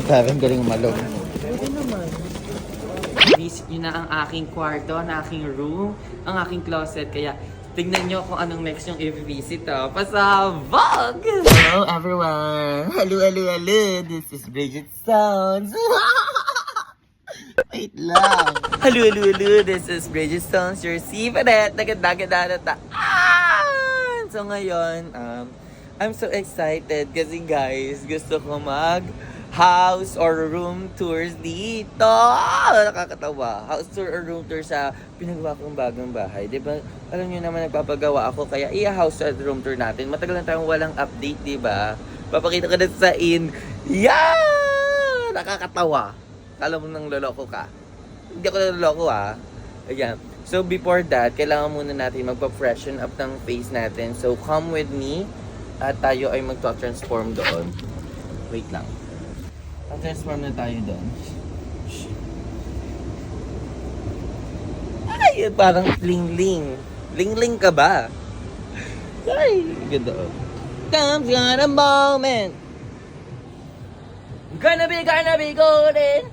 Parang galing malog. Pwede naman. Visit nyo na ang aking kwarto, ang aking room, ang aking closet. Kaya tignan nyo kung anong next yung i-visit. Pasabog! Hello everyone! Hello! This is Bridget Stones. Wait lang. Hello! This is Bridget Stones, your Sivanet. Nagadagadadata. So ngayon, I'm so excited kasi guys, gusto ko house or room tours dito. Nakakatawa. House tour or room tour sa pinagawa kong bagong bahay. Diba? Alam nyo naman nagpapagawa ako kaya house or room tour natin. Matagal na tayong walang update, diba? Papakita ko na sa Yeah! Nakakatawa. Kala mo nang loloko ka. Hindi ako naloloko Ayan. So before that, kailangan muna natin magpa-freshen up ng face natin. So come with me at tayo ay magta-transform doon. Wait lang. Transform na tayo doon. Ay, parang ling-ling. Ling-ling ka ba? Ay, ganda. Comes on a moment. Gonna be golden.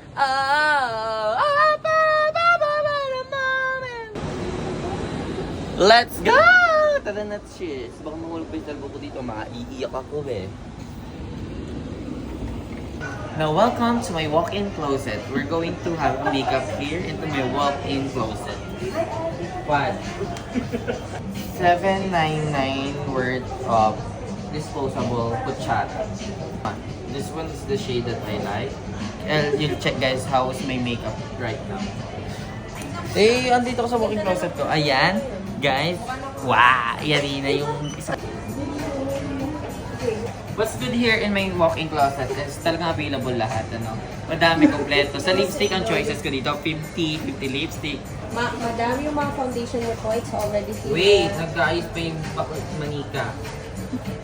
Let's go! Tara na, cheers. Baka mahulog pa yung talbo ko dito. Maiiyak ako Now, welcome to my walk-in closet. We're going to have makeup here into my walk-in closet. What? $7.99 worth of disposable kutsara. This one is the shade that I like. And you'll check guys how is my makeup right now. Andito ko sa walk-in closet ko. Ayan, guys. Wow! Yan na yung isa. What's good here in my walk-in closet is talagang available lahat, Madami kompleto. Sa lipstick, ang choices ko dito, 50 lipstick. Madami yung mga foundation mo po. It's already here. Wait, nag-ayos pa yung manika.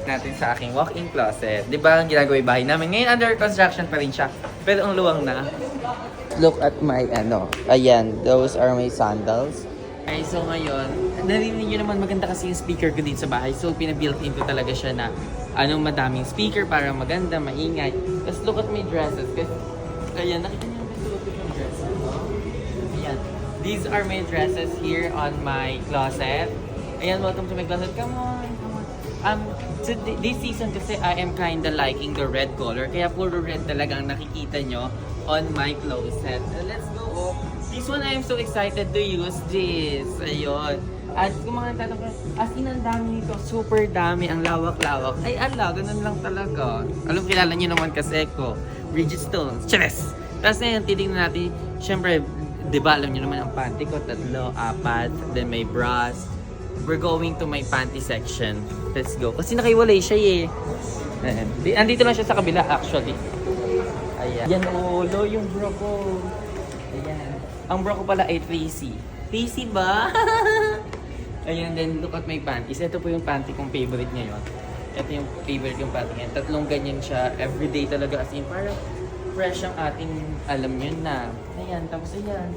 Natin sa aking walk-in closet. Di ba ang ginagawa yung bahay namin? Ngayon, under construction pa rin siya. Pero ang luwang na. Look at my, ayan, those are my sandals. Ay, so ngayon, narinig nyo naman maganda kasi yung speaker ko dito sa bahay. So, pinabuilt-in ko talaga siya na madaming speaker para maganda, maingay. Tapos look at my dresses. Kasi, ayan, nakita nyo yung dresses. Ayan. These are my dresses here on my closet. Ayan, welcome to my closet. Come on. This season kasi I am kinda liking the red color. Kaya puro red talaga ang nakikita nyo on my closet. Let's go. This one, I am so excited to use this. Ayun. At kung mga nagtatanong, as in, ang dami nito. Super dami. Ang lawak-lawak. Ay, ganun lang talaga. Alam, kilala nyo naman kasi ko. Bridget Stones. Cheres! Tapos ngayon, titignan natin. Siyempre, di ba, alam nyo naman ang panty ko. 3, 4. Then may bras. We're going to my panty section. Let's go. Kasi nakaiwalay siya Ayan. Andito lang siya sa kabila, actually. Ayan. Yan, yung bro ko. Ayan. Ang bro ko pala ay 3C. 3C ba? Ayan, then look at my panties. Ito po yung panty kong favorite ngayon. Ito yung favorite yung panty ngayon. 3 ganyan siya. Everyday talaga. As in, parang fresh ang ating, alam nyo na. Ayan, tapos ayan.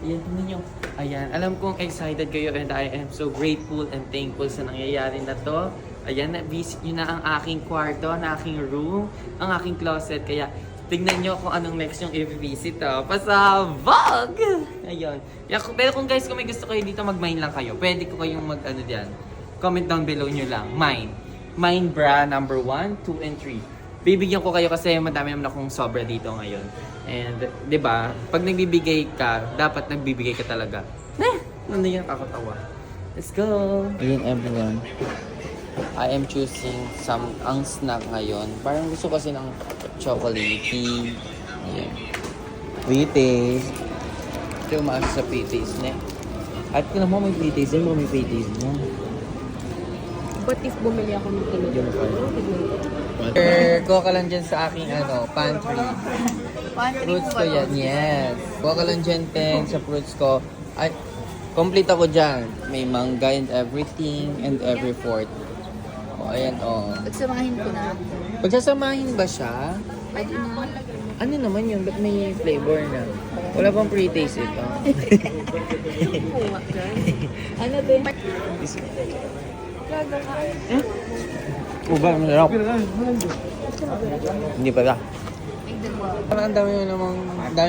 Ayan, tingnan nyo. Ayan, alam kong excited kayo and I am so grateful and thankful sa nangyayari na to. Ayan, visit nyo na ang aking kwarto, ang aking room, ang aking closet. Kaya, tignan nyo kung anong next yung i-visit. Pasabog! Ayun. Pero kung guys, kung may gusto kayo dito, mag-mine lang kayo. Pwede ko kayong dyan. Comment down below nyo lang. Mine. Mine bra number 1, 2, and 3. Bibigyan ko kayo kasi madami naman akong sobra dito ngayon. And, di ba, pag nagbibigay ka, dapat nagbibigay ka talaga. Ano yan, kakatawa. Let's go! Ayun everyone. I am choosing ang snack ngayon. Parang gusto kasi ng chocolatey. Ayan. Pre-taste. Ito umaasa sa pre-taste na. At kung naman may pre-taste din, may pre-taste mo. But if bumili ako ng tulog, Kuha ka lang dyan sa aking pantry. Fruits ko yan, yes. Kuha ka lang dyan, Ten, sa fruits ko. Ay, complete ako dyan. May mangga and everything and every fourth. Ayan, pagsamahin ko na. Pagsasamahin ba siya? Pwede na. Ano naman yun? Ba't may flavor na? Wala pang pre-taste ito. Ano din? Uba, masarap. Hindi pala. Parang ang dami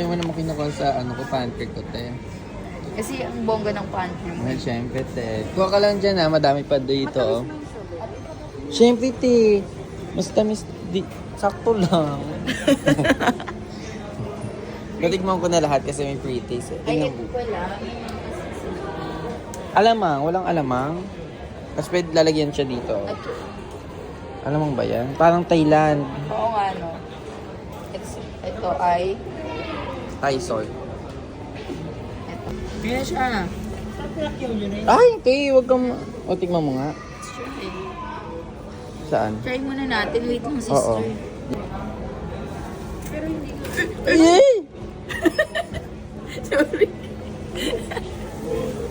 mo namang kinukha sa ano ko, pantry ko, te. Kasi ang bongga ng pantry mo. Well, syempre, te. Kuha ka lang dyan, ha. Madami pa dito, oh. Syempre, te. Mas tamis, sakto lang. Natikman ko na lahat kasi may free taste, eh. Ay, Tingnan ito mo. pala. Alamang, walang alamang. Tapos pwede lalagyan siya dito. Alamang ba yan? Parang Thailand. Oo nga, no. Ito ay... Thai salt. Ito. Kaya siya. Ay, te, wag kang... O, tignan mo nga. Try. Saan? Try muna natin. Wait lang, sister. Oo. Pero hindi ko... Ay! Sorry.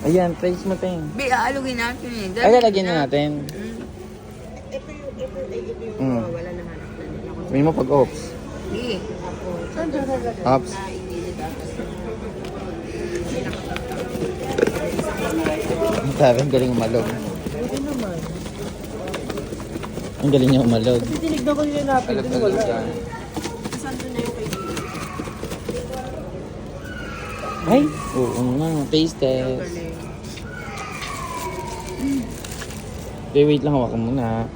Ayan, try mo, te. Be, aalugin natin eh. Ay, lalagyan na natin. Ito yung Mm. wala na hanap na nila. Sabihin mo pag-ops. Eh. Ops. Sabi, ang galing umalog. Ang galing niya umalog. Kasi tinignan ko yung napin din, wala. Saan doon na yung kaibigan? Ay, oo nga. Taste test. Okay, wait lang. Hawakan muna.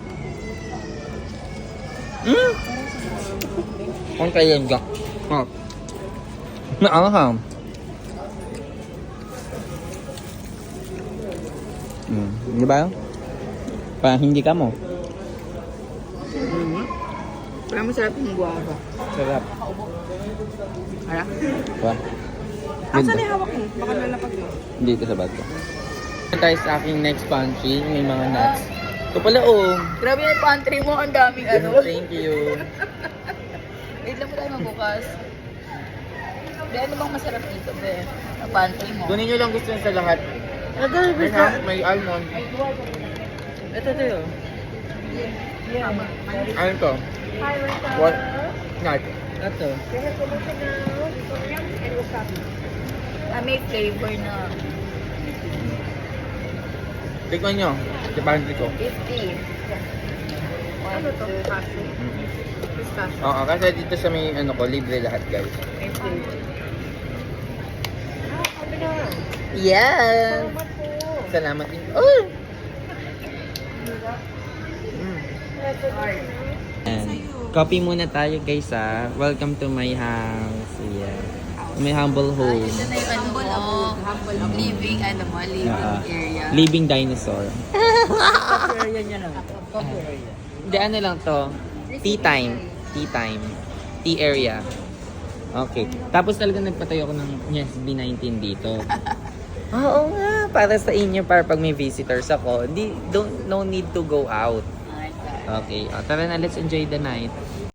Ang kailan ka? Ha? Naanghang. Di ba? Parang hindi ka mo. Parang masarap yung guava. Sarap. Hala? Ba? Asan yung hawak mo? Baka nalapag mo. Dito sa bato. Tayo sa aking next pantry. May mga nuts. Ito pala, oh. Grabe yung pantry mo. Ang daming ano. Thank you. Wait lang mo tayo magbukas. Be, ano bang masarap dito, be? Ang pantry mo. Kunin nyo lang gusto nyo sa lahat. May almond. Ito tayo. Ano to? What? Nut. Ito. May flavor na Tikman nyo. Sa pantry ko. 50. Ano to? Pistachio. Oo, kasi dito sa may ano ko, libre lahat guys. May flavor. Yes! Salamat din. Oh! Coffee muna tayo guys ha. Welcome to my house. Yeah. My humble home. Ito na yung ano mo. Living, ano mo, living area. Living dinosaur. Area niya lang. Hindi, ano lang to. Tea time. Tea time. Tea area. Okay. Tapos talaga nagpatayo ako ng Yes B19 dito. Oo nga. Para sa inyo, para pag may visitors ako, no need to go out. Okay. Tara na, let's enjoy the night.